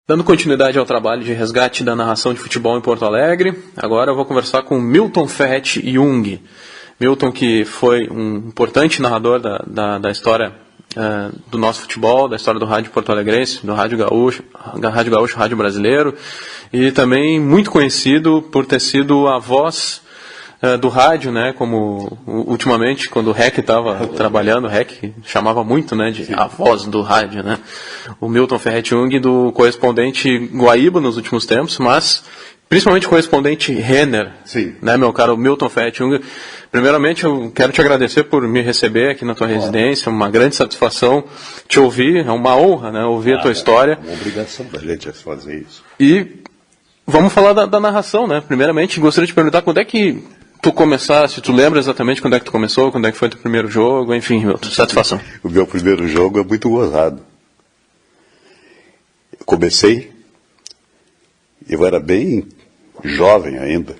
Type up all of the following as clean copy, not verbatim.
Dando continuidade ao trabalho de resgate da narração de futebol em Porto Alegre, agora eu vou conversar com Milton Ferretti Jung. Milton, que foi um importante narrador da história do nosso futebol, da história do rádio porto-alegrense, do rádio gaúcho, rádio brasileiro, e também muito conhecido por ter sido a voz do rádio, né, como ultimamente, quando o REC estava trabalhando, o REC chamava muito, né, de a voz do rádio, né, o Milton Ferretti Jung, do correspondente Guaíba nos últimos tempos, mas principalmente o correspondente Renner, né, meu caro Milton Ferretti Jung. Primeiramente, eu quero te agradecer por me receber aqui na tua residência, uma grande satisfação te ouvir, é uma honra, né, ouvir a tua história. É uma obrigação da gente fazer isso. E vamos falar da narração, né, primeiramente, gostaria de perguntar quando é que tu começaste, tu lembra exatamente quando é que tu começou, quando é que foi teu primeiro jogo, enfim, Milton, satisfação. O meu primeiro jogo é muito gozado. Eu comecei, eu era bem jovem ainda,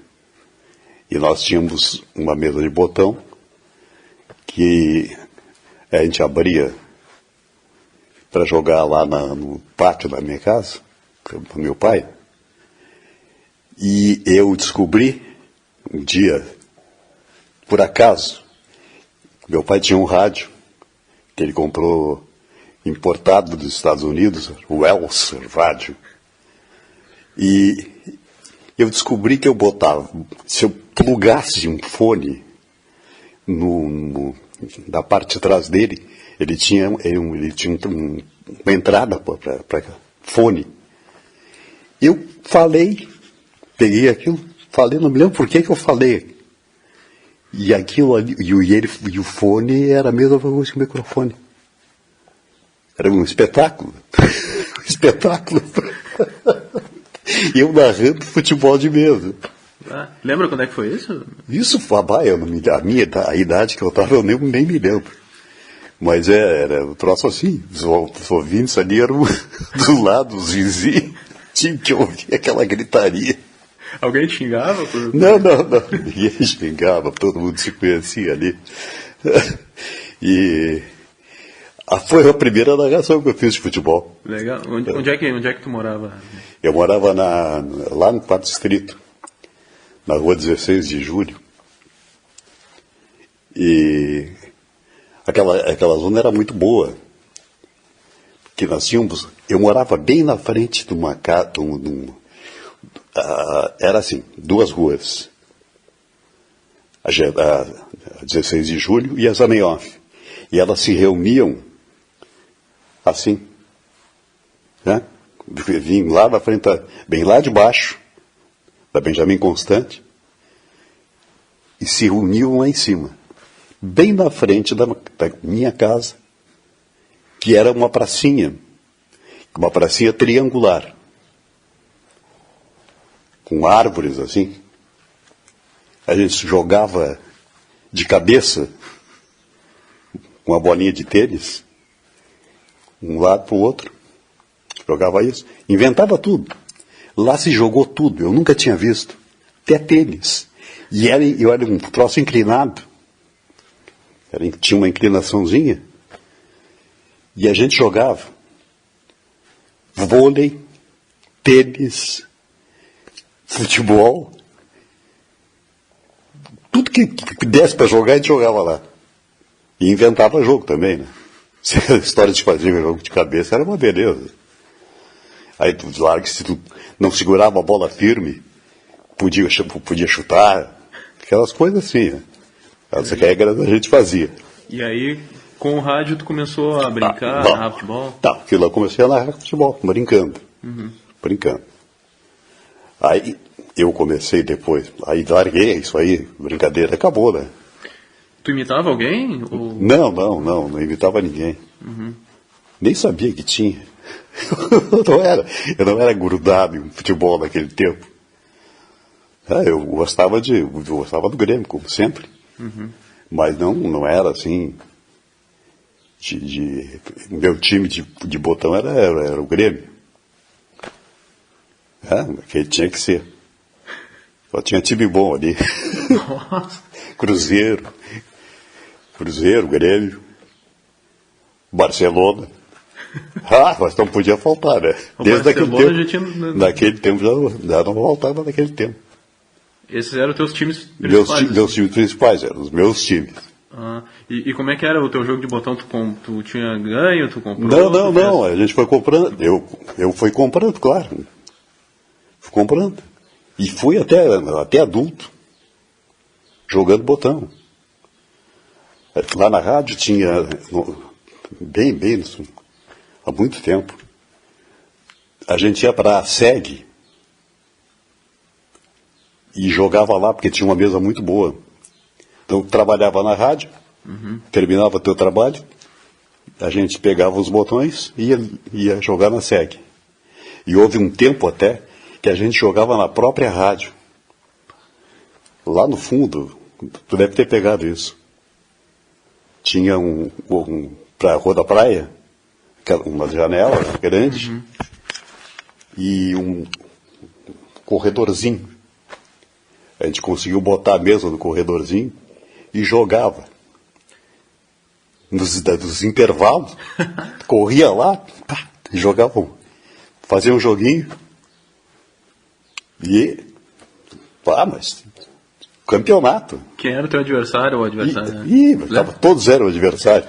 e nós tínhamos uma mesa de botão que a gente abria para jogar lá no pátio da minha casa, do meu pai, e eu descobri um dia, por acaso, meu pai tinha um rádio que ele comprou importado dos Estados Unidos, o Welser Rádio. E eu descobri que eu botava, se eu plugasse um fone na parte de trás dele, ele tinha uma entrada para fone. Eu falei, peguei aquilo, falei, não me lembro por que eu falei. E aquilo ali, e o fone era a mesma coisa que o microfone. Era um espetáculo. Um espetáculo. E eu narrando futebol de mesa. Ah, lembra quando é que foi isso? Isso, a idade que eu estava, eu nem me lembro. Mas era um troço assim. Os ouvintes ali eram do lado, os vizinhos. Tinha que ouvir aquela gritaria. Alguém te xingava? Não. Ninguém xingava, todo mundo se conhecia ali. E foi a primeira narração que eu fiz de futebol. Legal. Onde é que tu morava? Eu morava lá no Quarto Distrito, na rua 16 de Julho. E aquela zona era muito boa. Porque nós tínhamos. Eu morava bem na frente de uma casa. Era assim, duas ruas. A 16 de Julho e a Zameioff. E elas se reuniam assim. Né? Vim lá na frente, bem lá de baixo, da Benjamin Constant, e se reuniam lá em cima. Bem na frente da minha casa, que era uma pracinha triangular. Com árvores assim, a gente jogava de cabeça com uma bolinha de tênis, um lado para o outro, jogava isso, inventava tudo. Lá se jogou tudo, eu nunca tinha visto, até tênis. E eu era um troço inclinado, tinha uma inclinaçãozinha, e a gente jogava vôlei, tênis, futebol, tudo que desse para jogar, a gente jogava lá. E inventava jogo também, né? A história de fazer jogo de cabeça era uma beleza. Aí tu larga, se tu não segurava a bola firme, podia chutar, aquelas coisas assim, né? As regras a gente fazia. E aí, com o rádio, tu começou a brincar, a narrar futebol? Tá, aquilo eu comecei a narrar futebol, brincando. Brincando. Aí eu comecei depois, aí larguei isso aí, brincadeira, acabou, né? Tu imitava alguém? Ou... Não imitava ninguém. Nem sabia que tinha. Eu não era grudado em futebol naquele tempo. Eu gostava do Grêmio, como sempre. Mas não era assim. Meu time de botão era o Grêmio. Que tinha que ser. Só tinha time bom ali. Nossa. Cruzeiro, Grêmio, Barcelona. Mas não podia faltar, né? Desde aquele tempo. Naquele tempo já não faltava naquele tempo. Esses eram os teus times principais? Meus times principais, eram os meus times. E como é que era o teu jogo de botão? Tu tinha ganho, tu comprou? Não, a gente foi comprando. Eu fui comprando, claro. Fui comprando. E fui até adulto, jogando botão. Lá na rádio tinha, bem, há muito tempo, a gente ia para a SEG e jogava lá, porque tinha uma mesa muito boa. Então, trabalhava na rádio, terminava o teu trabalho, a gente pegava os botões e ia jogar na SEG. E houve um tempo até que a gente jogava na própria rádio. Lá no fundo, tu deve ter pegado isso. Tinha para a Rua da Praia, uma janela grande, e um corredorzinho. A gente conseguiu botar a mesa no corredorzinho e jogava. Nos intervalos, corria lá, jogava, fazia um joguinho e mas campeonato. Quem era o teu adversário ou adversário? Todos eram adversários.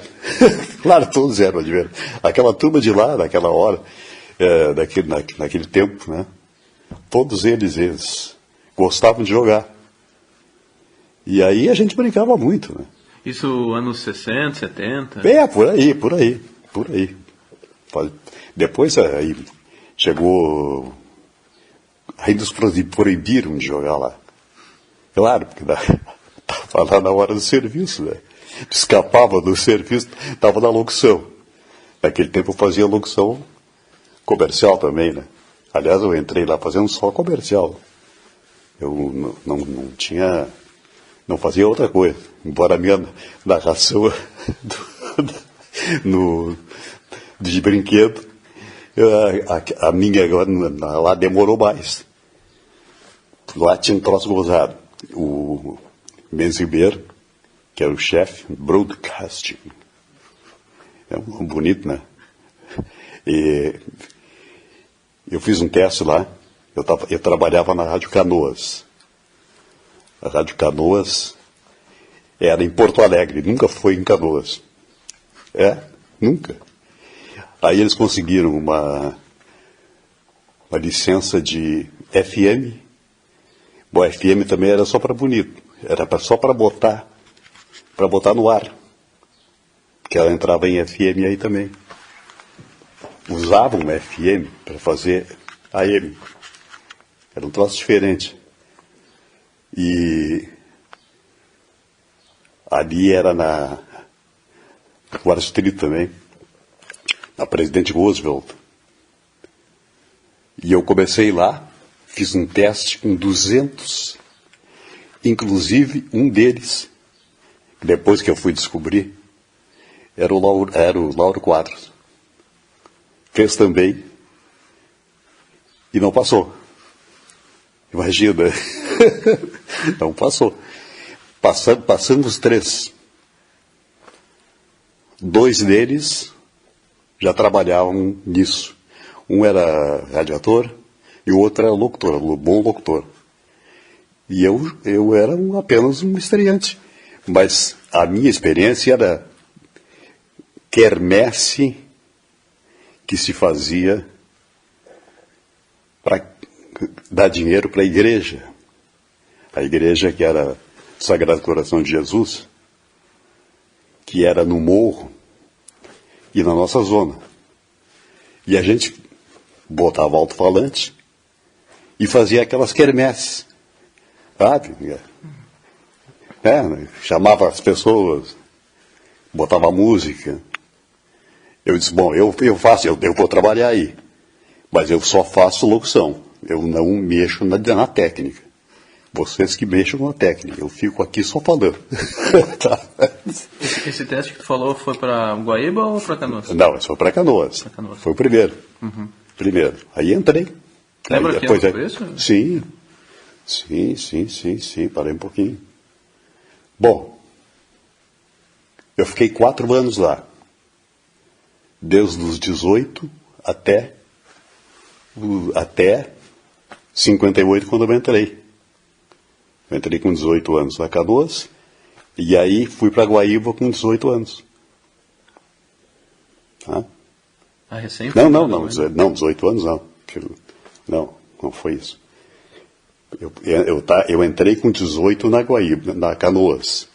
Claro, todos eram adversários. Aquela turma de lá, naquela hora, naquele tempo, né? Todos eles gostavam de jogar. E aí a gente brincava muito, né? Isso anos 60, 70? Por aí. Depois aí chegou... Ainda os proibiram de jogar lá. Claro, porque estava lá na hora do serviço, né? Escapava do serviço, estava na locução. Naquele tempo eu fazia locução comercial também, né? Aliás, eu entrei lá fazendo só comercial. Eu não fazia outra coisa. Embora a minha narração de brinquedo, a minha lá demorou mais. Lá tinha um troço gozado. O Menziber, que era o chefe, broadcasting. É um nome bonito, né? E eu fiz um teste lá. Eu trabalhava na Rádio Canoas. A Rádio Canoas era em Porto Alegre, nunca foi em Canoas. Nunca. Aí eles conseguiram uma licença de FM. Bom, FM também era só para bonito. Era só para botar no ar. Porque ela entrava em FM aí também. Usavam FM para fazer AM. Era um troço diferente. E ali era na Guarda Street também, na Presidente Roosevelt. E eu comecei lá, fiz um teste com 200, inclusive um deles, depois que eu fui descobrir, era o Lauro Quadros. Fez também e não passou. Imagina, não passou. Passando os 3. 2 deles já trabalhavam nisso. Um era radiator e o outro era locutor, um bom locutor. E eu era apenas um estreante. Mas a minha experiência era quermesse que se fazia para dar dinheiro para a igreja. A igreja que era Sagrado Coração de Jesus, que era no morro e na nossa zona. E a gente botava alto-falante e fazia aquelas quermesses. Sabe? Chamava as pessoas, botava música. Eu disse, bom, eu vou trabalhar aí, mas eu só faço locução. Eu não mexo na técnica. Vocês que mexam na técnica. Eu fico aqui só falando. Tá. Esse teste que tu falou foi para Guaíba ou para Canoas? Não, esse foi para Canoas. Foi o primeiro. Primeiro. Aí entrei. Lembra que ano foi isso? Sim. Parei um pouquinho. Bom, eu fiquei 4 anos lá. desde os 18 até 58, quando eu entrei. Eu entrei com 18 anos na Canoas, e aí fui para Guaíba com 18 anos. Tá? Recém? Não, 18 anos não. Não foi isso. Eu entrei com 18 na Guaíba, na Canoas.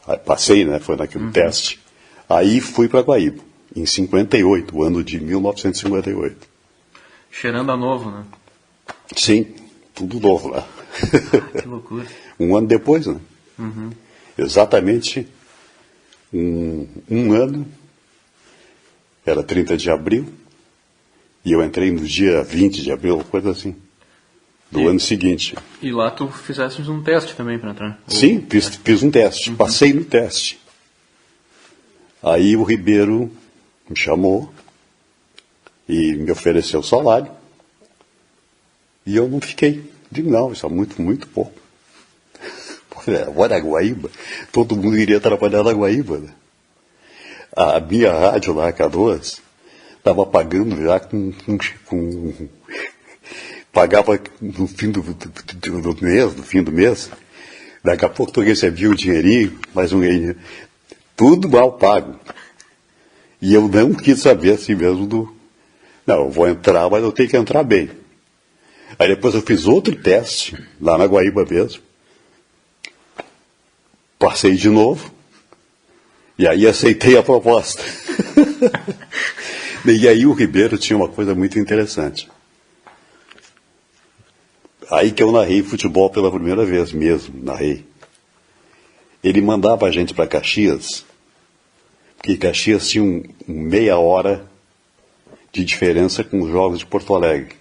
Aí passei, né? Foi naquele teste. Aí fui para Guaíba, em 58, o ano de 1958. Cheirando a novo, né? Sim, tudo novo lá. Que loucura. Um ano depois, né? Exatamente um ano, era 30 de abril, e eu entrei no dia 20 de abril, coisa assim, do ano seguinte. E lá tu fizeste um teste também para entrar? Sim, fiz um teste, passei no teste. Aí o Ribeiro me chamou e me ofereceu salário, e eu não fiquei. Digo, não, isso é muito, muito pouco. Agora a Guaíba, todo mundo iria trabalhar na Guaíba, né? A minha rádio lá, Canoas, estava pagando já pagava no fim do mês, daqui a pouco tu recebia o dinheirinho, mais um dinheirinho, tudo mal pago. E eu não quis saber assim mesmo não, eu vou entrar, mas eu tenho que entrar bem. Aí depois eu fiz outro teste, lá na Guaíba mesmo, passei de novo, e aí aceitei a proposta. E aí o Ribeiro tinha uma coisa muito interessante. Aí que eu narrei futebol pela primeira vez mesmo, narrei. Ele mandava a gente para Caxias, porque Caxias tinha meia hora de diferença com os jogos de Porto Alegre.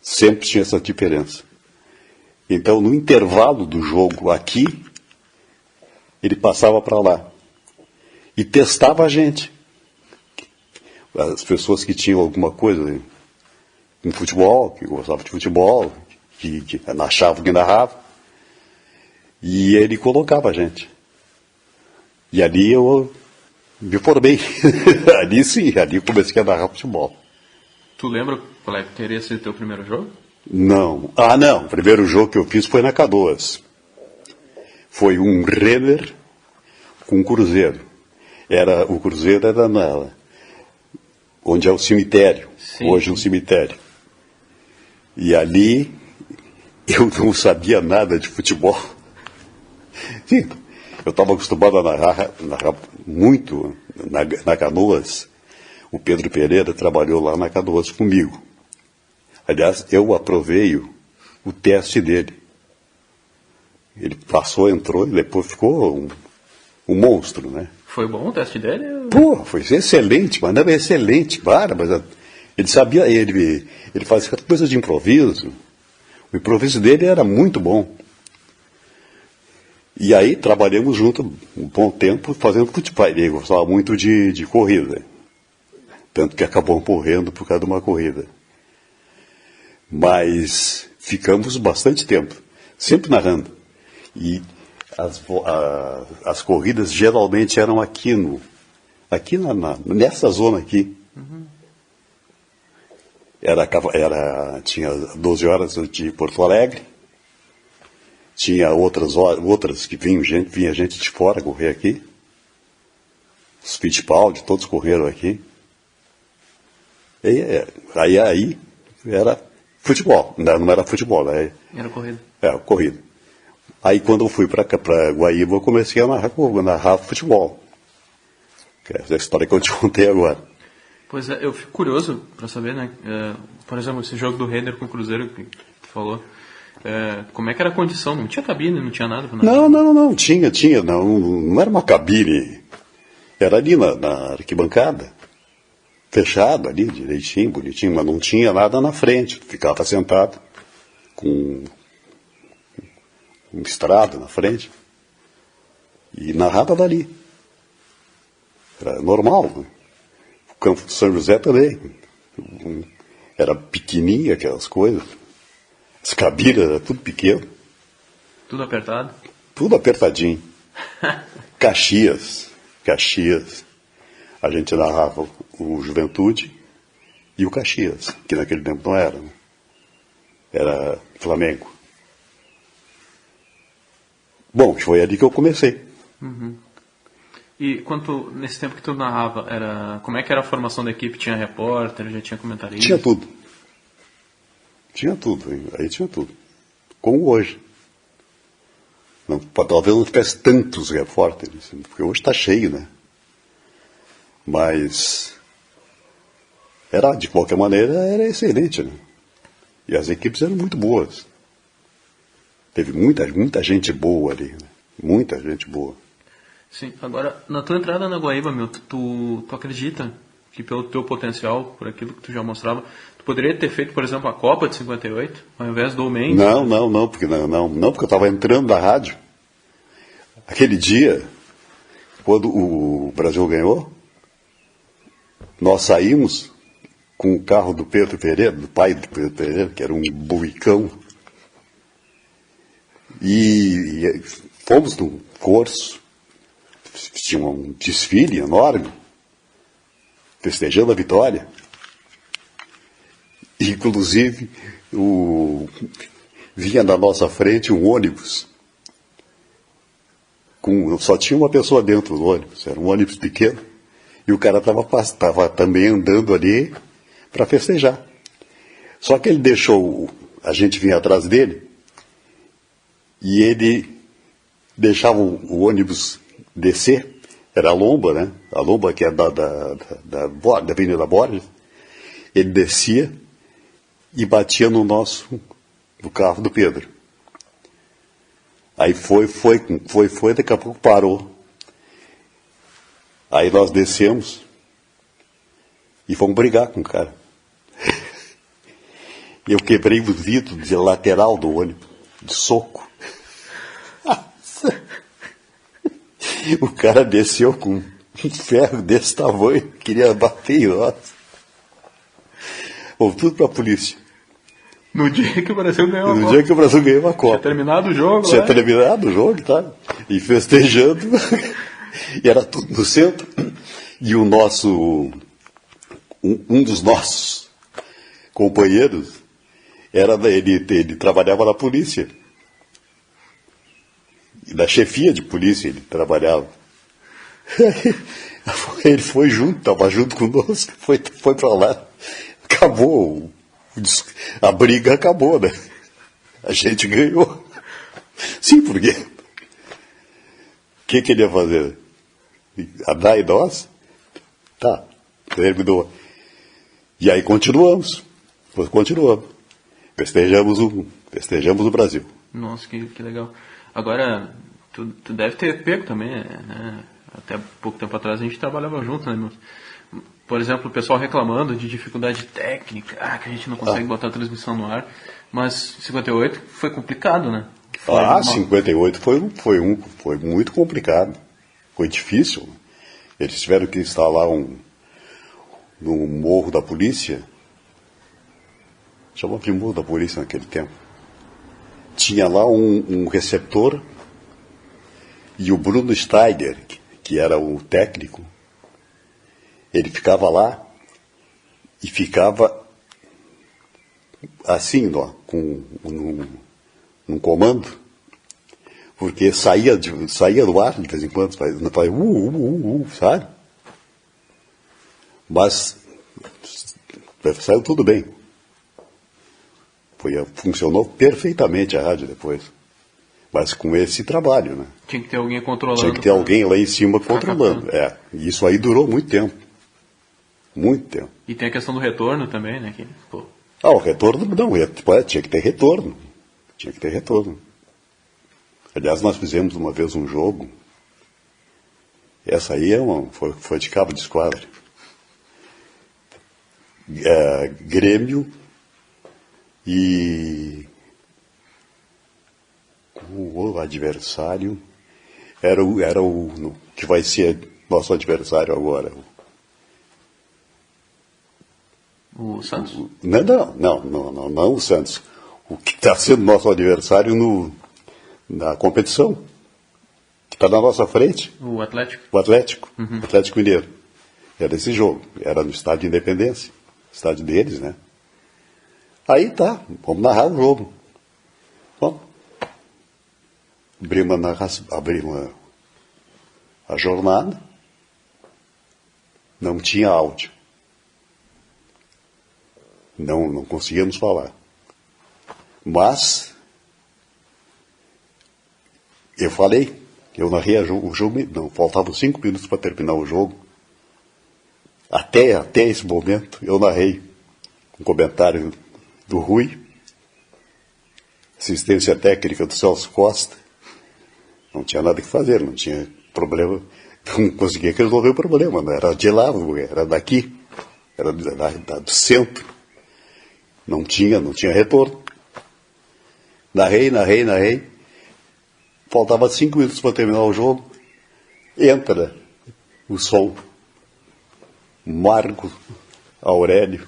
Sempre tinha essa diferença. Então, no intervalo do jogo aqui, ele passava para lá e testava a gente. As pessoas que tinham alguma coisa em futebol, que gostavam de futebol, que achavam que narrava, e ele colocava a gente. E ali eu me formei. Ali sim, ali eu comecei a narrar futebol. Tu lembra qual é que teria sido o teu primeiro jogo? Não. Não. O primeiro jogo que eu fiz foi na Canoas. Foi um Renner com um Cruzeiro. O Cruzeiro era onde é o cemitério. Sim. Hoje é um cemitério. E ali eu não sabia nada de futebol. Sim, eu estava acostumado a narrar muito na Canoas. O Pedro Pereira trabalhou lá na Canoas comigo. Aliás, eu aprovei o teste dele. Ele passou, entrou e depois ficou um monstro, né? Foi bom o teste dele? Pô, foi excelente, mas não era excelente, mas ele sabia, ele fazia coisa de improviso. O improviso dele era muito bom. E aí trabalhamos junto um bom tempo fazendo futebol. Ele gostava muito de corrida. Tanto que acabou morrendo por causa de uma corrida. Mas ficamos bastante tempo, sempre narrando. E as corridas geralmente eram aqui nessa zona aqui. Tinha 12 horas de Porto Alegre, tinha outras que vinha gente de fora correr aqui. Os Fittipaldi, todos correram aqui. Aí era futebol, não era futebol. Era corrida. Corrida. Aí quando eu fui para Guaíba, eu comecei a narrar futebol. Que é essa história que eu te contei agora. Pois é, eu fico curioso para saber, né? Por exemplo, esse jogo do Renner com o Cruzeiro que tu falou. Como é que era a condição? Não tinha cabine, não tinha nada? Não, tinha. Não era uma cabine. Era ali na arquibancada. Fechado ali, direitinho, bonitinho, mas não tinha nada na frente. Ficava sentado com um estrado na frente e narrava dali. Era normal. Né? O campo de São José também. Era pequenininho aquelas coisas. As cabines eram tudo pequeno. Tudo apertado? Tudo apertadinho. Caxias. A gente narrava o Juventude e o Caxias, que naquele tempo não era, né? Era Flamengo. Bom, foi ali que eu comecei. E nesse tempo que tu narrava, como é que era a formação da equipe? Tinha repórter, já tinha comentarista? Tinha tudo. Aí tinha tudo. Como hoje. Não, talvez não tivesse tantos repórteres, porque hoje está cheio, né? Mas, de qualquer maneira, era excelente, né? E as equipes eram muito boas. Teve muita gente boa ali, né? Muita gente boa. Sim, agora, na tua entrada na Guaíba, tu acredita que pelo teu potencial, por aquilo que tu já mostrava, tu poderia ter feito, por exemplo, a Copa de 58, ao invés do Mendes? Não, porque eu estava entrando na rádio. Aquele dia, quando o Brasil ganhou, nós saímos com o carro do Pedro Pereira, do pai do Pedro Pereira, que era um buicão, e fomos no curso, tinha um desfile enorme, festejando a vitória. Inclusive, vinha na nossa frente um ônibus, só tinha uma pessoa dentro do ônibus, era um ônibus pequeno, e o cara estava também andando ali para festejar. Só que ele deixou a gente vir atrás dele, e ele deixava o ônibus descer, era a lomba, né? A lomba que é da Avenida Borges. Ele descia e batia no carro do Pedro. Aí foi, daqui a pouco parou. Aí nós descemos e fomos brigar com o cara. Eu quebrei o vidro de lateral do ônibus, de soco. O cara desceu com um ferro desse tamanho, queria bater em nós. Vamos tudo para a polícia. No dia que o Brasil ganhou a Copa. No dia que o Brasil ganhou a Copa. Tinha terminado o jogo, Tinha terminado o jogo, tá? E festejando. E era tudo no centro. E um dos nossos companheiros, ele trabalhava na polícia. E na chefia de polícia ele trabalhava. Ele foi junto, estava junto conosco, foi para lá. Acabou, a briga acabou, né? A gente ganhou. Sim, por quê? O que ele ia fazer? Andar em nós? Tá, terminou. E aí continuamos. Festejamos o Brasil. Nossa, que legal. Agora, tu deve ter pego também, né? Até pouco tempo atrás a gente trabalhava junto, né? Por exemplo, o pessoal reclamando de dificuldade técnica, que a gente não consegue botar a transmissão no ar. Mas 58 foi complicado, né? 58 foi muito complicado. Foi difícil. Eles tiveram que instalar no morro da polícia. Chamava de morro da polícia naquele tempo. Tinha lá um receptor e o Bruno Steiger, que era o técnico, ele ficava lá e ficava assim, num comando, porque saía do ar de vez em quando, sabe? Mas saiu tudo bem. Funcionou perfeitamente a rádio depois. Mas com esse trabalho, né? Tinha que ter alguém controlando. Tinha que ter alguém lá em cima controlando. E isso aí durou muito tempo. Muito tempo. E tem a questão do retorno também, né? O retorno não. Tinha que ter retorno. Aliás, nós fizemos uma vez um jogo. Essa aí foi de cabo de esquadra. Grêmio e o adversário era o que vai ser nosso adversário agora. O Santos? Não o Santos. O que está sendo nosso adversário na competição, que está na nossa frente. O Atlético? O Atlético. Atlético Mineiro. Era esse jogo. Era no estádio de Independência. Estádio deles, né? Aí tá, vamos narrar o jogo. Bom, abrimos a jornada. Não tinha áudio. Não conseguíamos falar. Mas eu falei, eu narrei o jogo, não, faltavam 5 minutos para terminar o jogo. Até esse momento eu narrei um comentário do Rui, assistência técnica do Celso Costa. Não tinha nada que fazer, não tinha problema, não conseguia resolver o problema, não era de lá, era daqui, era do centro. Não tinha retorno. Narrei. Faltava 5 minutos para terminar o jogo. Entra o som. Marco Aurélio,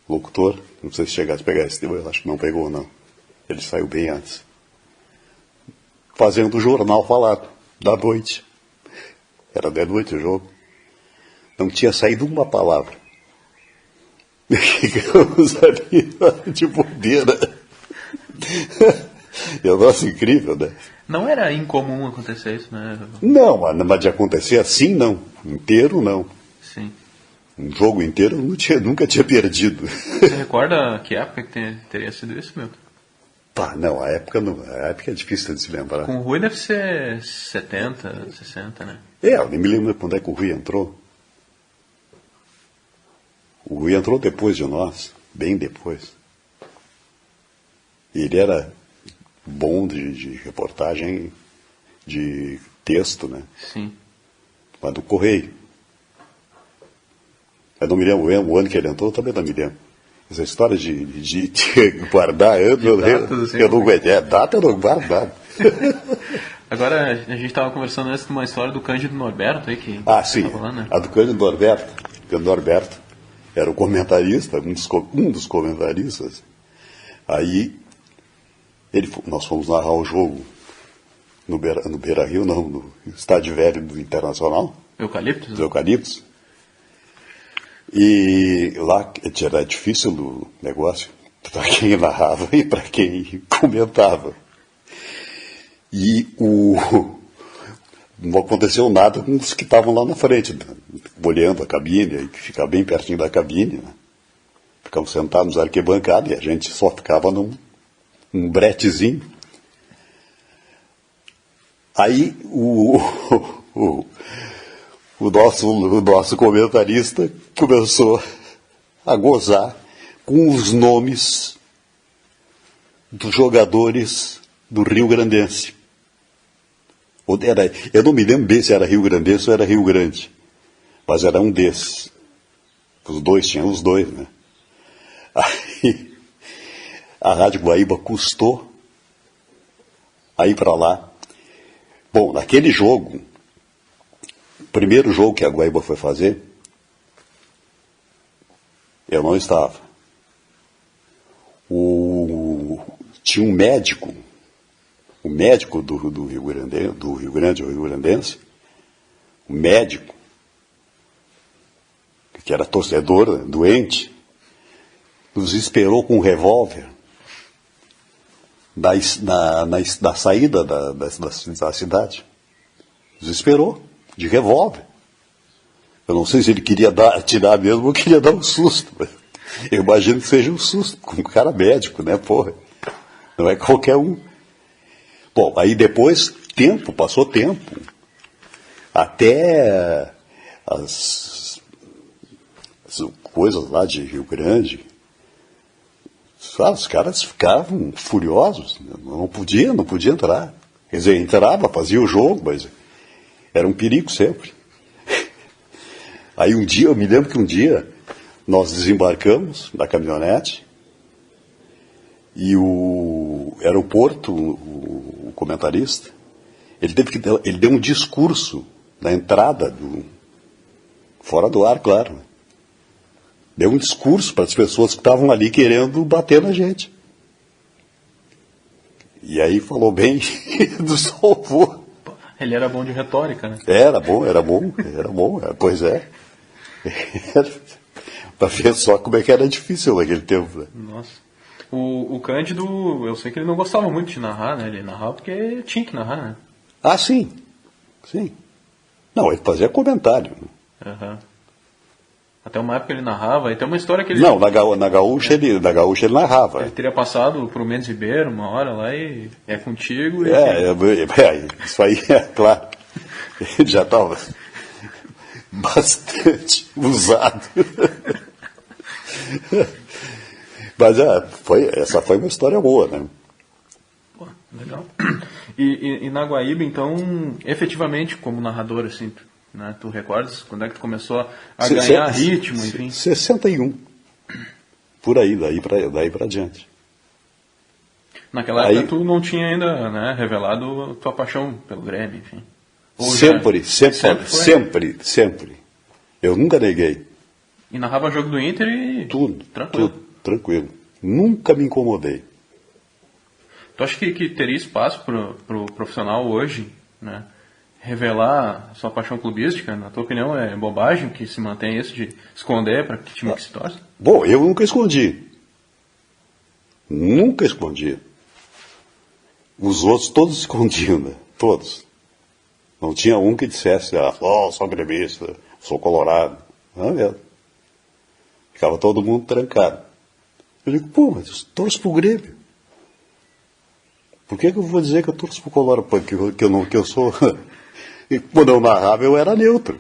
locutor. Não sei se chegasse a pegar esse tema, eu acho que não pegou, não. Ele saiu bem antes. Fazendo o jornal falado, da noite. Era de noite o jogo. Não tinha saído uma palavra. Ficamos ali de bobeira. É um negócio incrível, né? Não era incomum acontecer isso, né? Não, mas de acontecer assim, não. Inteiro, não. Sim. Um jogo inteiro eu nunca tinha perdido. Você recorda que época que teria sido isso, meu? Pá, não, a época é difícil de se lembrar. Com o Rui deve ser 70, 60, né? Eu nem me lembro quando é que o Rui entrou. O Rui entrou depois de nós, bem depois. E ele era bom de reportagem, de texto, né? Sim. Mas do Correio. Eu não me lembro o ano que ele entrou, eu também não me lembro. Essa história de guardar ano, eu não aguento. Data eu não guardo nada. Agora, a gente estava conversando antes de uma história do Cândido Norberto aí que... Sim. Falando, né? A do Cândido Norberto. Cândido Norberto era o comentarista, um dos comentaristas. Aí, nós fomos narrar o jogo no Beira-Rio, não, no Estádio Velho do Internacional. Eucaliptos? Dos Eucaliptos. E lá era difícil o negócio, para quem narrava e para quem comentava. E não aconteceu nada com os que estavam lá na frente, né? Olhando a cabine, que fica bem pertinho da cabine. Né? Ficamos sentados na arquibancada e a gente só ficava num bretezinho. Aí o nosso comentarista começou a gozar com os nomes dos jogadores do Rio Grandense. Eu não me lembro bem se era Rio Grandense ou era Rio Grande, mas era um desses. Tinham os dois, né? Aí a Rádio Guaíba custou a ir para lá. Bom, naquele jogo, o primeiro jogo que a Guaíba foi fazer, eu não estava. Tinha um médico, o médico do Rio Grande, o Rio Grandense, o médico, que era torcedor, doente, nos esperou com um revólver na saída da cidade. Nos esperou, de revólver. Eu não sei se ele queria atirar mesmo ou queria dar um susto. Mas eu imagino que seja um susto, com um cara médico, né, porra? Não é qualquer um. Bom, aí depois, passou tempo. Até as coisas lá de Rio Grande, sabe, os caras ficavam furiosos, não podia entrar. Quer dizer, entrava, fazia o jogo, mas era um perigo sempre. Aí eu me lembro que um dia nós desembarcamos da caminhonete e o aeroporto, o comentarista, ele deu um discurso na entrada, fora do ar, claro. Deu um discurso para as pessoas que estavam ali querendo bater na gente. E aí falou bem do salvou. Ele era bom de retórica, né? Era bom, pois é. Para ver só como é que era difícil naquele tempo. Né? Nossa. O Cândido, eu sei que ele não gostava muito de narrar, né? Ele narrava porque tinha que narrar, né? Ah, sim. Sim. Não, ele fazia comentário. Né? Uhum. Até uma época ele narrava, e tem uma história que ele... Não, na Gaúcha ele narrava. Ele teria passado pro Mendes Ribeiro uma hora lá e é contigo. Isso aí é claro. Ele já estava bastante usado. Mas essa foi uma história boa, né? Pô, legal. E na Guaíba, então, efetivamente, como narrador, assim, né, tu recordas quando é que tu começou a ganhar ritmo, enfim? 61. Por aí, daí pra diante. Naquela época tu não tinha ainda, né, revelado tua paixão pelo Grêmio, enfim. Sempre. Eu nunca neguei. E narrava jogo do Inter e... Tudo. Tranquilo. Nunca me incomodei. Tu acha que teria espaço pro profissional hoje, né, revelar a sua paixão clubística? Na tua opinião, é bobagem que se mantém isso de esconder para que time que se torce? Bom, eu nunca escondi. Os outros todos escondiam, né? Todos. Não tinha um que dissesse, sou gremista, sou colorado. Não é mesmo. Ficava todo mundo trancado. Eu digo, mas eu torço pro Grêmio. Por que eu vou dizer que eu torço pro Colorado? Porque eu sou... Quando eu narrava, eu era neutro.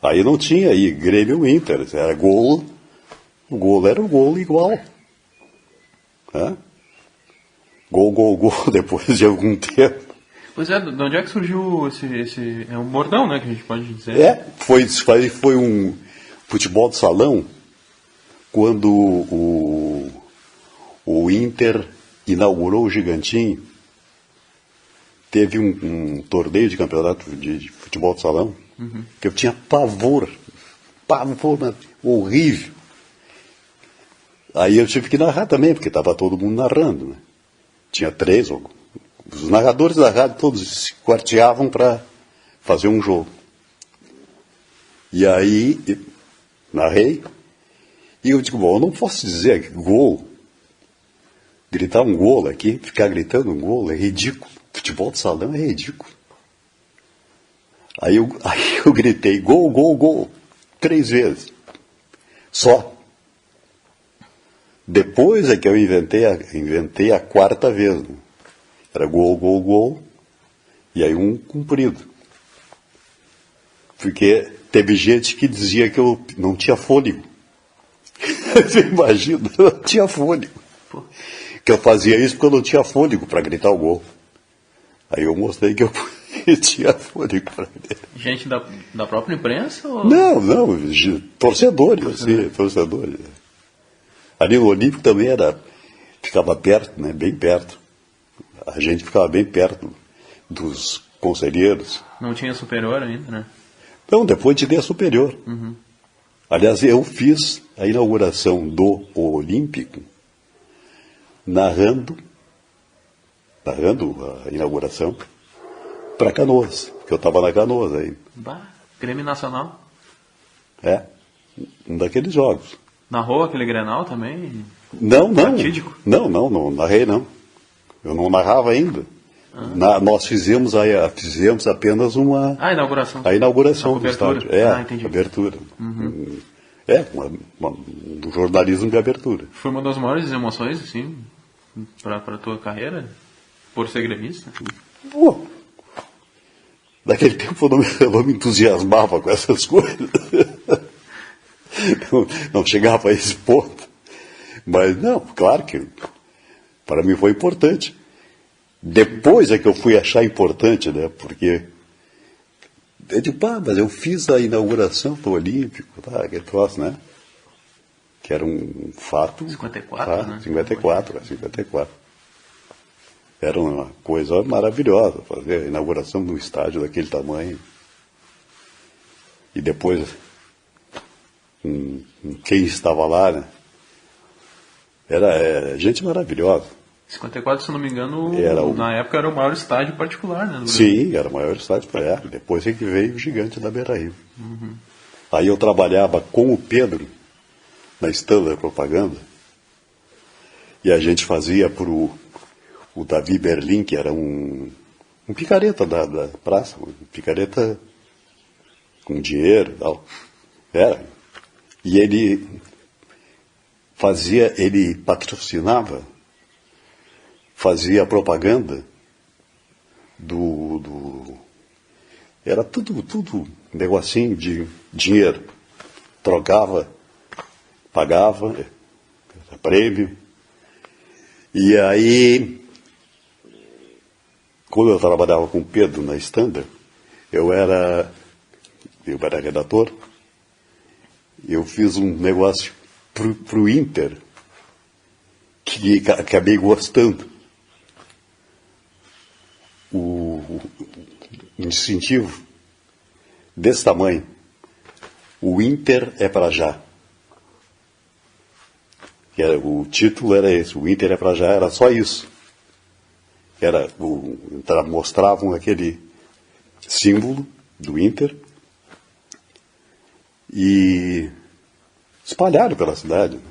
Aí não tinha aí Grêmio e Inter. Era gol. O gol era o gol igual. Né? Gol, depois de algum tempo. Pois é, de onde é que surgiu esse é um bordão, né, que a gente pode dizer? Foi um futebol de salão quando o Inter inaugurou o Gigantinho. Teve um torneio de campeonato de futebol de salão que eu tinha pavor, horrível. Aí eu tive que narrar também, porque estava todo mundo narrando. Né? Tinha os narradores da rádio todos se quarteavam para fazer um jogo. E aí, narrei, e eu digo, eu não posso dizer que gol, gritar um gol aqui, ficar gritando um gol é ridículo. Futebol de salão é ridículo. Aí eu gritei, gol, 3 vezes. Só. Depois é que eu inventei a 4ª vez. Né? Era gol, e aí um comprido. Porque teve gente que dizia que eu não tinha fôlego. Você imagina, eu não tinha fôlego. Que eu fazia isso porque eu não tinha fôlego para gritar o gol. Aí eu mostrei que eu tinha fôlego para gritar. Gente da própria imprensa? Ou... Não, torcedores. Torcedores. Ali no Olímpico também ficava perto, né, bem perto. A gente ficava bem perto dos conselheiros. Não tinha superior ainda, né? Não, depois de ter superior. Aliás, eu fiz a inauguração do Olímpico narrando a inauguração para Canoas, porque eu estava na Canoas aí. Grêmio Nacional? Um daqueles jogos. Narrou aquele Grenal também? Não. Fatídico? Não narrei não. Eu não narrava ainda. Nós fizemos apenas a inauguração. A inauguração do estádio. Entendi. Abertura. Um jornalismo de abertura. Foi uma das maiores emoções, assim, para a tua carreira? Por ser gremista? Naquele tempo eu não me entusiasmava com essas coisas. Não chegava a esse ponto. Mas não, claro que para mim foi importante. Depois é que eu fui achar importante, né? Porque eu digo, mas eu fiz a inauguração do Olímpico, aquele troço, né? Que era um fato. 54, né? 54. Era uma coisa maravilhosa fazer a inauguração de um estádio daquele tamanho. E depois, quem estava lá, né? Era gente maravilhosa. 54, se eu não me engano, Era na época era o maior estádio particular, né? Sim, era o maior estádio. Depois é que veio o gigante da Beira-Rio. Aí eu trabalhava com o Pedro na Standard Propaganda e a gente fazia para o Davi Berlim, que era um picareta da praça, um picareta com dinheiro e tal. Era. E ele patrocinava, fazia propaganda era tudo negocinho de dinheiro. Trocava, pagava, era prêmio. E aí, quando eu trabalhava com o Pedro na Standard, eu era redator, eu fiz um negócio pro Inter que acabei gostando. Um incentivo desse tamanho. O Inter é para já. O título era esse, o Inter é para já, era só isso. Mostravam aquele símbolo do Inter e espalharam pela cidade. Né?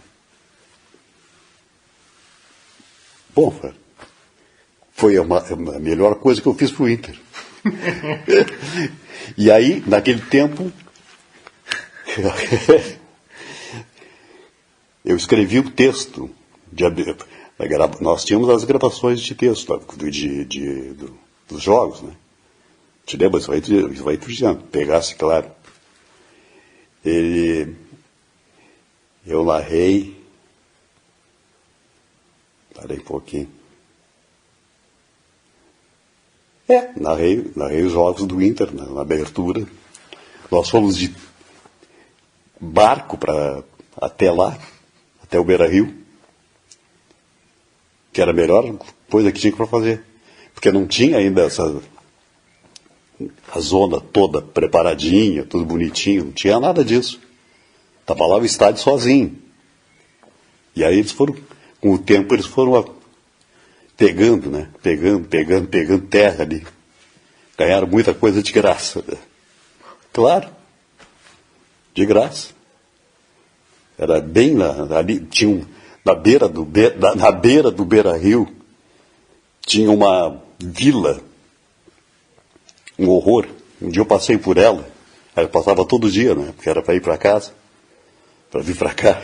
Bom, foi a melhor coisa que eu fiz para o Inter. E aí, naquele tempo, eu escrevi o texto. Nós tínhamos as gravações de texto dos jogos, né? Te lembra? Isso vai dizendo. Pegasse, claro. Eu narrei. Parei um pouquinho. Narrei os jogos do Inter, né, na abertura. Nós fomos de barco até lá, até o Beira-Rio, que era a melhor coisa que tinha para fazer. Porque não tinha ainda a zona toda preparadinha, tudo bonitinho, não tinha nada disso. Estava lá o estádio sozinho. E aí com o tempo eles foram pegando, né? Pegando terra ali. Ganharam muita coisa de graça. Né? Claro. De graça. Era bem ali, tinha na beira do Beira-Rio, tinha uma vila, um horror. Um dia eu passei por ela, eu passava todo dia, né? Porque era para ir para casa, para vir para cá.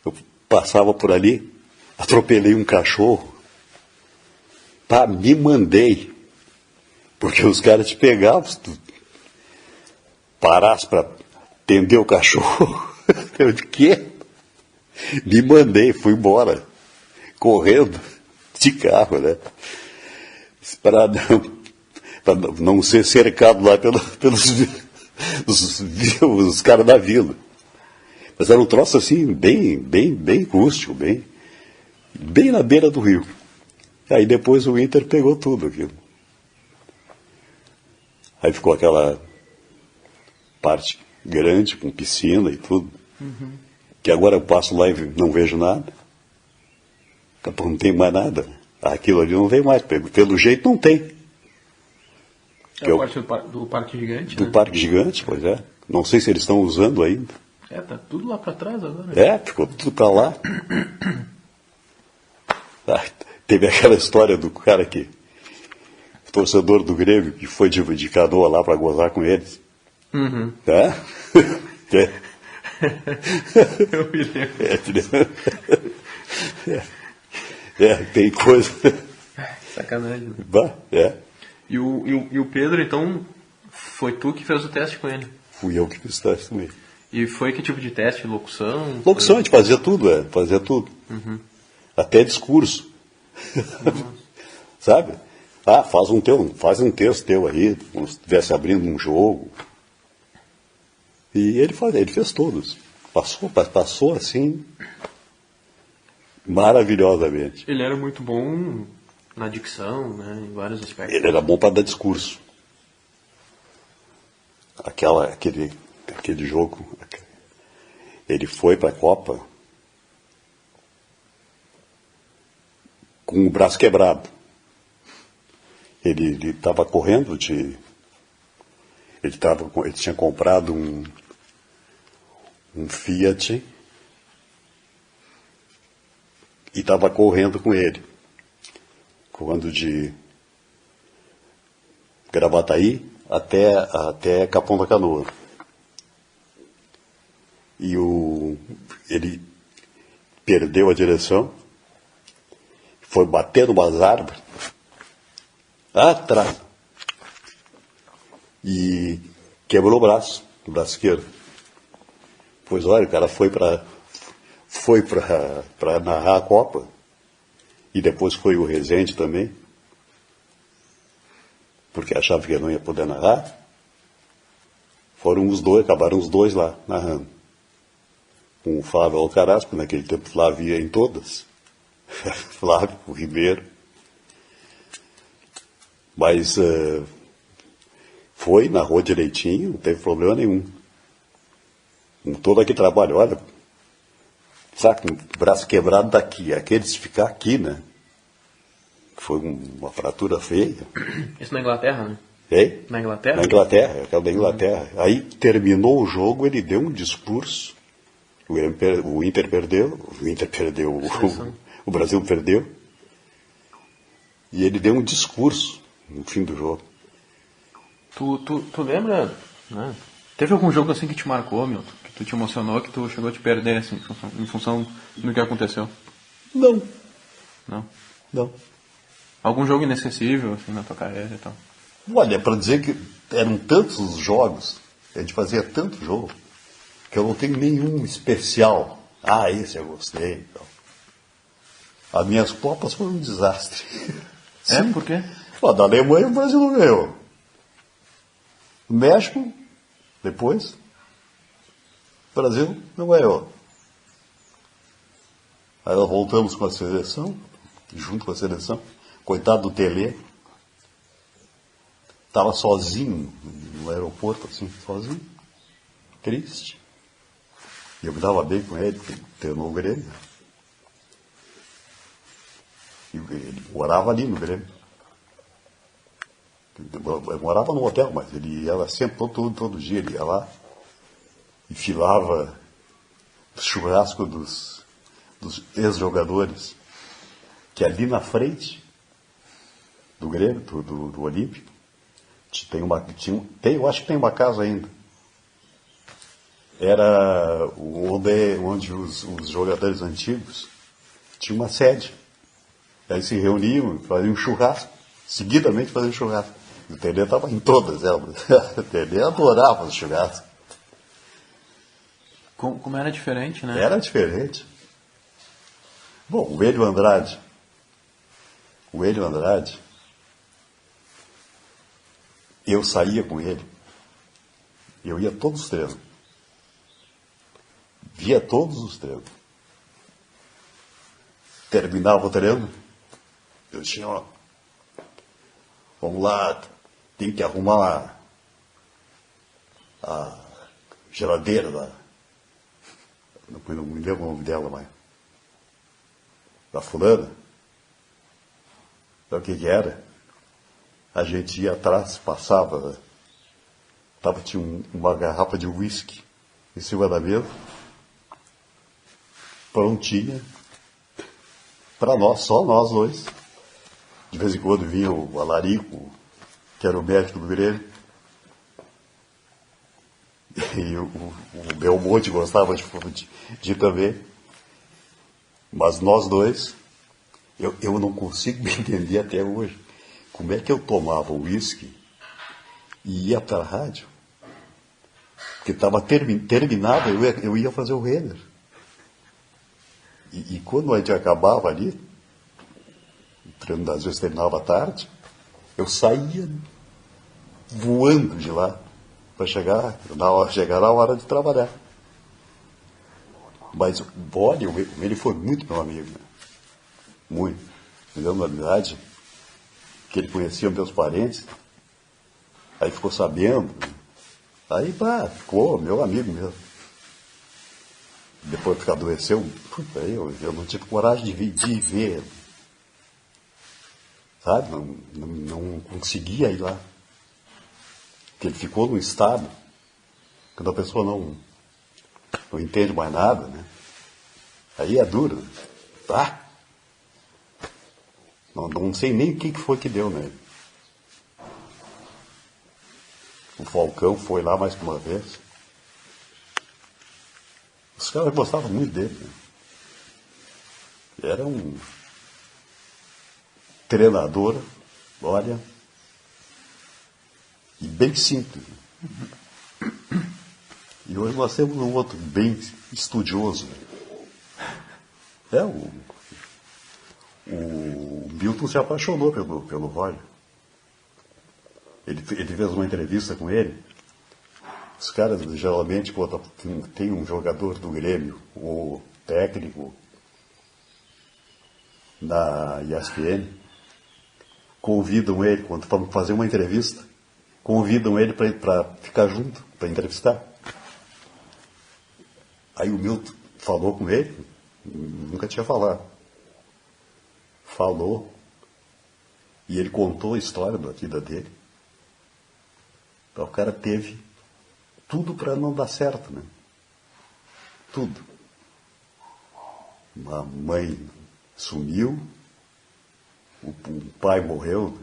Eu passava por ali, atropelei um cachorro, me mandei, porque os caras te pegavam, se tu parasse para atender o cachorro. Eu de quê? Me mandei, fui embora, correndo, de carro, né? Para não ser cercado lá pelos os caras da vila. Mas era um troço assim, bem rústico, bem na beira do rio. Aí depois o Inter pegou tudo aquilo. Aí ficou aquela parte grande, com piscina e tudo. Uhum. Que agora eu passo lá e não vejo nada. Não tem mais nada. Aquilo ali não tem mais. Pelo jeito não tem. É a parte do Parque Gigante, do Parque Gigante, pois é. Não sei se eles estão usando ainda. Tá tudo lá para trás agora. Ficou tudo para lá. Teve aquela história do cara torcedor do Grêmio, que foi de canoa lá para gozar com eles. Uhum. Eu me lembro. Tem coisa. Sacanagem. E o Pedro, então, foi tu que fez o teste com ele? Fui eu que fiz o teste também. E foi que tipo de teste? Locução? Locução, a gente fazia tudo, fazia tudo. Uhum. Até discurso. Sabe? Faz um texto teu aí, como se estivesse abrindo um jogo. E ele fez todos. Passou assim, maravilhosamente. Ele era muito bom na dicção, né, em vários aspectos. Ele era bom para dar discurso. Aquele jogo, ele foi para a Copa com o braço quebrado. Ele estava correndo ele tinha comprado um Fiat e estava correndo com ele. Correndo de Gravataí até Capão da Canoa. E ele perdeu a direção, foi bater numas árvores, atrás, e quebrou o braço esquerdo. Pois olha, o cara foi para narrar a Copa, e depois foi o Rezende também, porque achava que ele não ia poder narrar. Foram os dois, acabaram os dois lá narrando. Com o Flávio Alcaraz, porque naquele tempo Flávio ia em todas. Flávio, o Ribeiro. Mas narrou direitinho, não teve problema nenhum. Com todo aquele trabalho, olha, sabe, com o braço quebrado daqui, aqueles ficar aqui, né? Foi uma fratura feia. Isso na Inglaterra, né? Hein? Na Inglaterra? Na Inglaterra, aquela da Inglaterra. Aí terminou o jogo, ele deu um discurso. O Inter perdeu, o Brasil perdeu. E ele deu um discurso no fim do jogo. Tu lembra, né? Teve algum jogo assim que te marcou, Milton? Que tu te emocionou, que tu chegou a te perder, assim, em função do que aconteceu? Não. Não? Não. Algum jogo inesquecível, assim, na tua carreira e tal? Olha, para dizer que eram tantos os jogos, a gente fazia tanto jogo, que eu não tenho nenhum especial. Ah, esse eu gostei. Então. As minhas Copas foram um desastre. É? Por quê? Da Alemanha o Brasil não ganhou. O México, depois, o Brasil não ganhou. Aí nós voltamos com a seleção, junto com a seleção. Coitado do Tele. Estava sozinho no aeroporto, assim, sozinho. Triste. E eu me dava bem com ele, porque ele treinou o Grêmio. E ele morava ali no Grêmio. Eu morava no hotel, mas ele ia lá sempre, todo dia ele ia lá e filava o churrasco dos ex-jogadores, que ali na frente do Grêmio, do Olímpico, eu acho que tem uma casa ainda. Era onde os jogadores antigos tinham uma sede. Aí se reuniam, faziam um churrasco, seguidamente faziam um churrasco. O Tele estava em todas elas. O Tele adorava os churrascos. Como era diferente, né? Era diferente. Bom, o Hélio Andrade, eu saía com ele, eu ia todos os treinos, via todos os treinos. Terminava o treino, eu dizia, ó, vamos lá, tem que arrumar a geladeira lá. Não me lembro o nome dela, mas da fulana. Sabe o que era? A gente ia atrás, passava, tinha uma garrafa de uísque em cima da mesa, prontinha, para nós, só nós dois. De vez em quando vinha o Alarico, que era o médico do Grêmio, e o Belmonte gostava de ir também. Mas nós dois, eu não consigo me entender até hoje. Como é que eu tomava uísque e ia para a rádio? Porque estava terminado, eu ia fazer o Renner. E quando a gente acabava ali, o treino às vezes terminava à tarde, eu saía voando de lá para chegar na hora de trabalhar. Mas o Boni, ele foi muito meu amigo, né? Muito. Me deu uma amizade que ele conhecia meus parentes, aí ficou sabendo, aí ficou meu amigo mesmo. Depois que adoeceu, aí eu não tive coragem de ver. sabe? Não conseguia ir lá. Porque ele ficou num estado, quando a pessoa não entende mais nada, né? Aí é duro, né? Tá? Não sei nem o que foi que deu nele. O Falcão foi lá mais uma vez. Os caras gostavam muito dele, né? Era um treinador, olha, e bem simples. E hoje nós temos um outro bem estudioso. O Milton se apaixonou pelo Roger. Ele fez uma entrevista com ele. Os caras, geralmente, tem um jogador do Grêmio, o técnico da ESPN, convidam ele, quando vão fazer uma entrevista, convidam ele para ficar junto, para entrevistar. Aí o Milton falou com ele, nunca tinha falado. Falou, e ele contou a história da vida dele. Então o cara teve tudo para não dar certo, né? Tudo. A mãe sumiu, o pai morreu,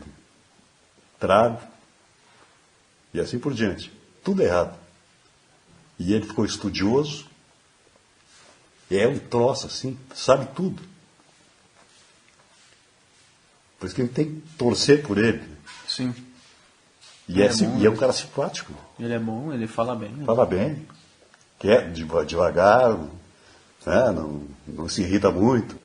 trago, e assim por diante. Tudo errado. E ele ficou estudioso, é um troço assim, sabe tudo. Por isso que a gente tem que torcer por ele. Sim. E é um cara simpático. Ele é bom, ele fala bem. Né? Fala bem. Quer devagar, né? Não se irrita muito.